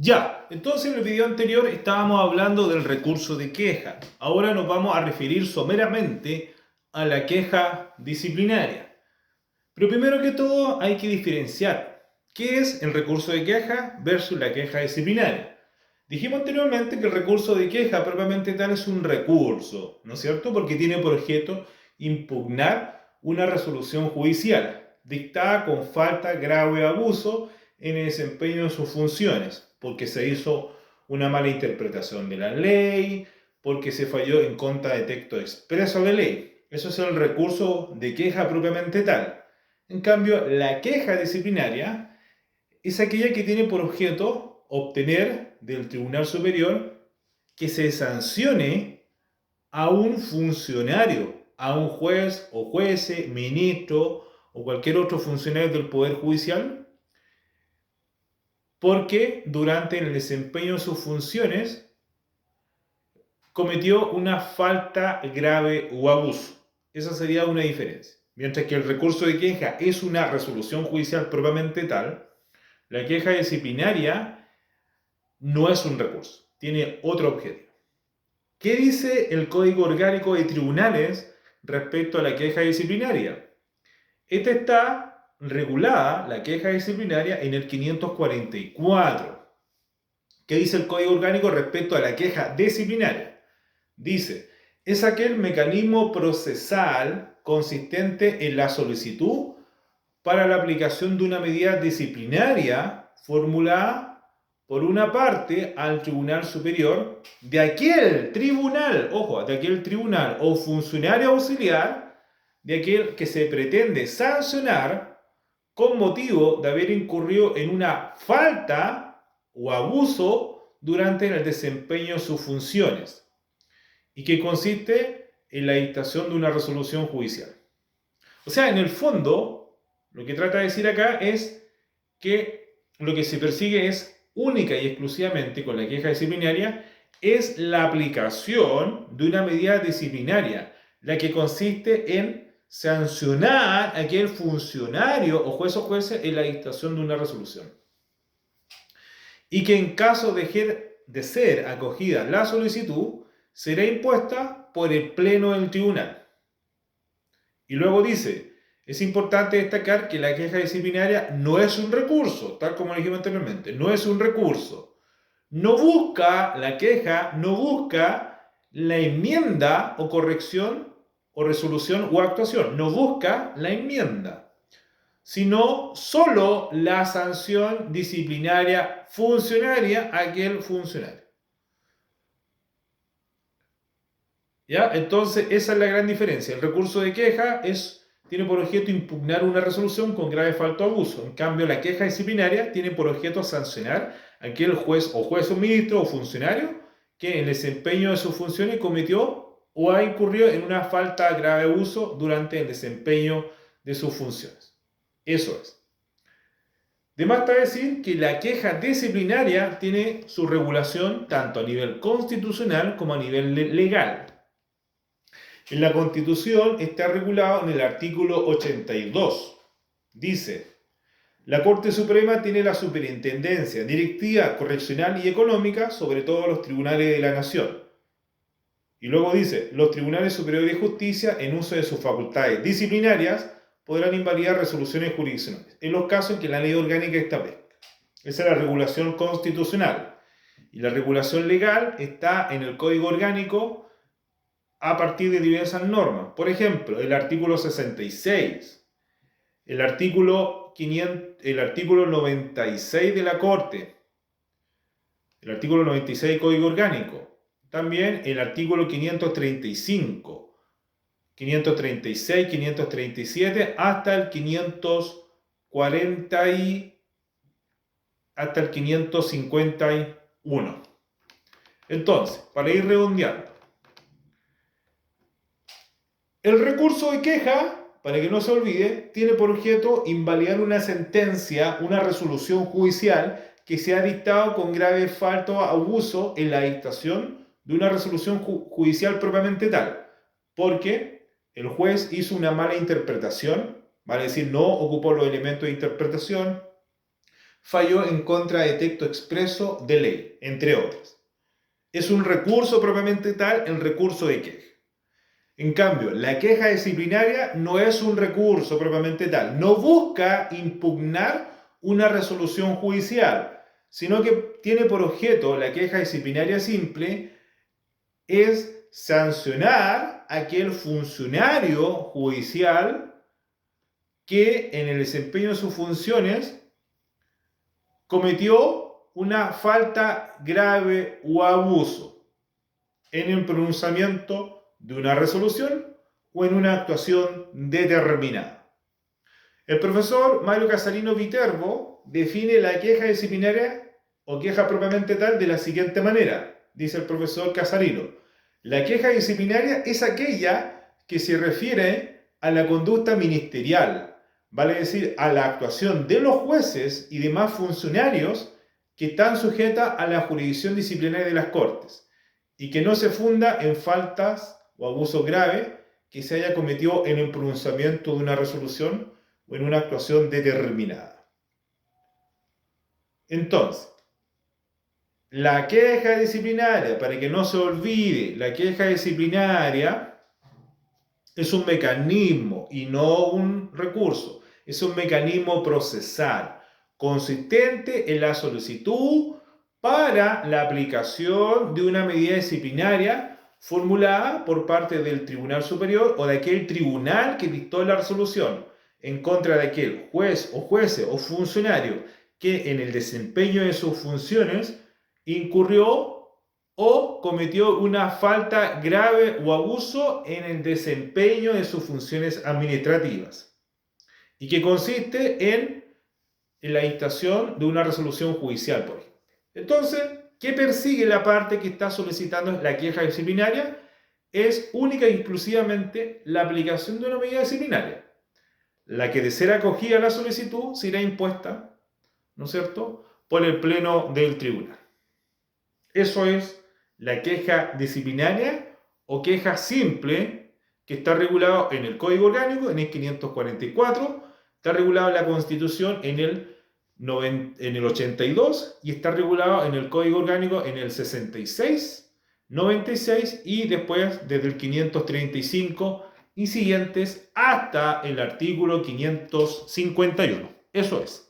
Ya, entonces en el video anterior estábamos hablando del recurso de queja. Ahora nos vamos a referir someramente a la queja disciplinaria. Pero primero que todo hay que diferenciar qué es el recurso de queja versus la queja disciplinaria. Dijimos anteriormente que el recurso de queja propiamente tal es un recurso, ¿no es cierto? Porque tiene por objeto impugnar una resolución judicial dictada con falta, grave o abuso en el desempeño de sus funciones, porque se hizo una mala interpretación de la ley, porque se falló en contra de texto expreso de ley. Eso es el recurso de queja propiamente tal. En cambio, la queja disciplinaria es aquella que tiene por objeto obtener del Tribunal Superior que se sancione a un funcionario, a un juez o juece, ministro o cualquier otro funcionario del Poder Judicial, porque durante el desempeño de sus funciones cometió una falta grave o abuso. Esa sería una diferencia. Mientras que el recurso de queja es una resolución judicial propiamente tal, la queja disciplinaria no es un recurso, tiene otro objetivo. ¿Qué dice el Código Orgánico de Tribunales respecto a la queja disciplinaria? Esta está regulada, la queja disciplinaria, en el 544. ¿Qué dice el Código Orgánico respecto a la queja disciplinaria? Dice, es aquel mecanismo procesal consistente en la solicitud para la aplicación de una medida disciplinaria formulada por una parte al Tribunal Superior de aquel tribunal, ojo, de aquel tribunal o funcionario auxiliar de aquel que se pretende sancionar con motivo de haber incurrido en una falta o abuso durante el desempeño de sus funciones y que consiste en la dictación de una resolución judicial. O sea, en el fondo, lo que trata de decir acá es que lo que se persigue es única y exclusivamente con la queja disciplinaria es la aplicación de una medida disciplinaria, la que consiste en sancionar a aquel funcionario o juez o juece en la dictación de una resolución. Y que en caso de ser acogida la solicitud, será impuesta por el Pleno del Tribunal. Y luego dice, es importante destacar que la queja disciplinaria no es un recurso, tal como dijimos anteriormente, no es un recurso. No busca, la queja no busca la enmienda o corrección o resolución o actuación, no busca la enmienda, sino solo la sanción disciplinaria funcionaria a aquel funcionario. ¿Ya? Entonces, esa es la gran diferencia. El recurso de queja tiene por objeto impugnar una resolución con grave falta o abuso. En cambio, la queja disciplinaria tiene por objeto sancionar a aquel juez o ministro o funcionario que en el desempeño de sus funciones cometió o ha incurrido en una falta de grave abuso durante el desempeño de sus funciones. Eso es. De más está decir que la queja disciplinaria tiene su regulación tanto a nivel constitucional como a nivel legal. En la Constitución está regulado en el artículo 82. Dice, la Corte Suprema tiene la superintendencia directiva, correccional y económica sobre todos los tribunales de la nación. Y luego dice, los tribunales superiores de justicia, en uso de sus facultades disciplinarias, podrán invalidar resoluciones jurisdiccionales, en los casos en que la ley orgánica establezca. Esa es la regulación constitucional. Y la regulación legal está en el Código Orgánico a partir de diversas normas. Por ejemplo, el artículo 66, el artículo 96 de la Corte, el artículo 96 del Código Orgánico, también el artículo 535, 536, 537 hasta el 540 hasta el 551. Entonces, para ir redondeando, el recurso de queja, para que no se olvide, tiene por objeto invalidar una sentencia, una resolución judicial que se ha dictado con grave falta o abuso en la dictación de una resolución judicial propiamente tal, porque el juez hizo una mala interpretación, vale decir, no ocupó los elementos de interpretación, falló en contra de texto expreso de ley, entre otras. Es un recurso propiamente tal, el recurso de queja. En cambio, la queja disciplinaria no es un recurso propiamente tal, no busca impugnar una resolución judicial, sino que tiene por objeto la queja disciplinaria simple es sancionar a aquel funcionario judicial que en el desempeño de sus funciones cometió una falta grave o abuso en el pronunciamiento de una resolución o en una actuación determinada. El profesor Mario Casalino Viterbo define la queja disciplinaria o queja propiamente tal de la siguiente manera. Dice el profesor Casalino: la queja disciplinaria es aquella que se refiere a la conducta ministerial, vale decir, a la actuación de los jueces y demás funcionarios que están sujetas a la jurisdicción disciplinaria de las Cortes y que no se funda en faltas o abuso grave que se haya cometido en el pronunciamiento de una resolución o en una actuación determinada. Entonces, la queja disciplinaria, para que no se olvide, la queja disciplinaria es un mecanismo y no un recurso, es un mecanismo procesal consistente en la solicitud para la aplicación de una medida disciplinaria formulada por parte del Tribunal Superior o de aquel tribunal que dictó la resolución en contra de aquel juez o jueces o funcionario que en el desempeño de sus funciones incurrió o cometió una falta grave o abuso en el desempeño de sus funciones administrativas y que consiste en la dictación de una resolución judicial, por ejemplo. Entonces, ¿qué persigue la parte que está solicitando la queja disciplinaria? Es única y exclusivamente la aplicación de una medida disciplinaria. La que de ser acogida a la solicitud será impuesta, ¿no es cierto?, por el pleno del tribunal. Eso es la queja disciplinaria o queja simple, que está regulado en el Código Orgánico, en el 544, está regulado en la Constitución en el 82 y está regulado en el Código Orgánico en el 66, 96 y después desde el 535 y siguientes hasta el artículo 551. Eso es.